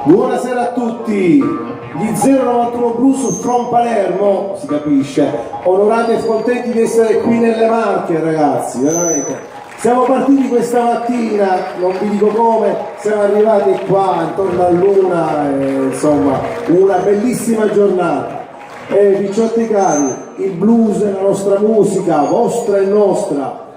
Buonasera a tutti, gli 091 Blues from Palermo, si capisce, onorati e contenti di essere qui nelle Marche ragazzi, veramente. Siamo partiti questa mattina, non vi dico come, siamo arrivati qua intorno a luna, insomma, una bellissima giornata. Picciotti cari, il blues è la nostra musica, vostra e nostra,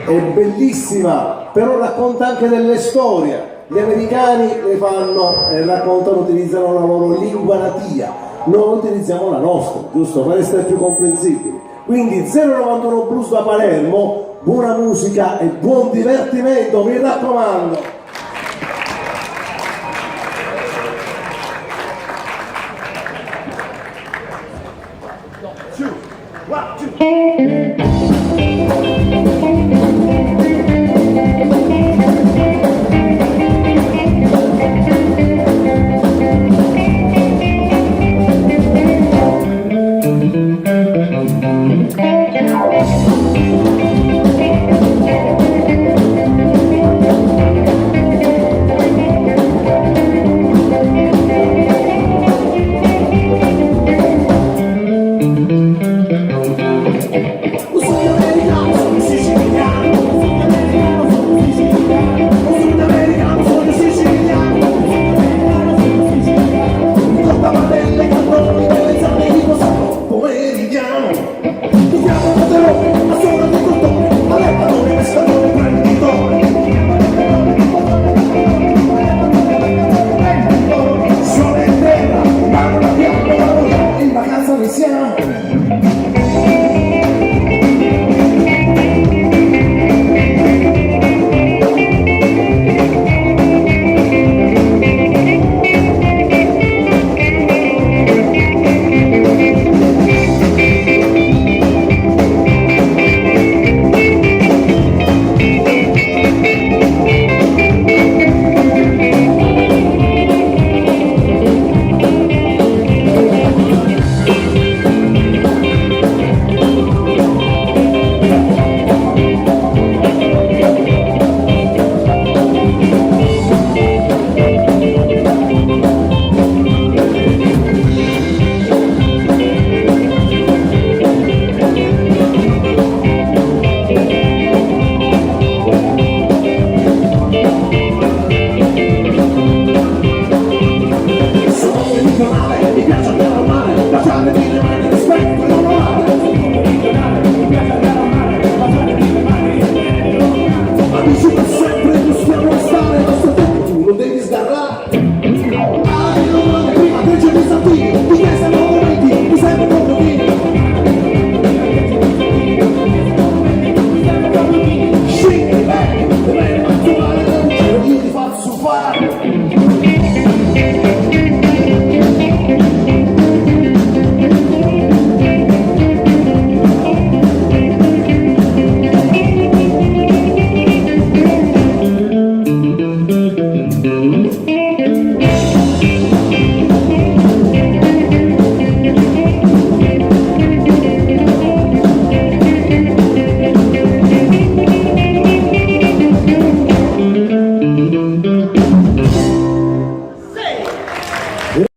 è bellissima, però racconta anche delle storie. Gli americani le fanno, raccontano, utilizzano la loro lingua natia, noi utilizziamo la nostra, giusto? Per essere più comprensibili. Quindi 091 Blues da Palermo, buona musica e buon divertimento, mi raccomando! Prima del giorno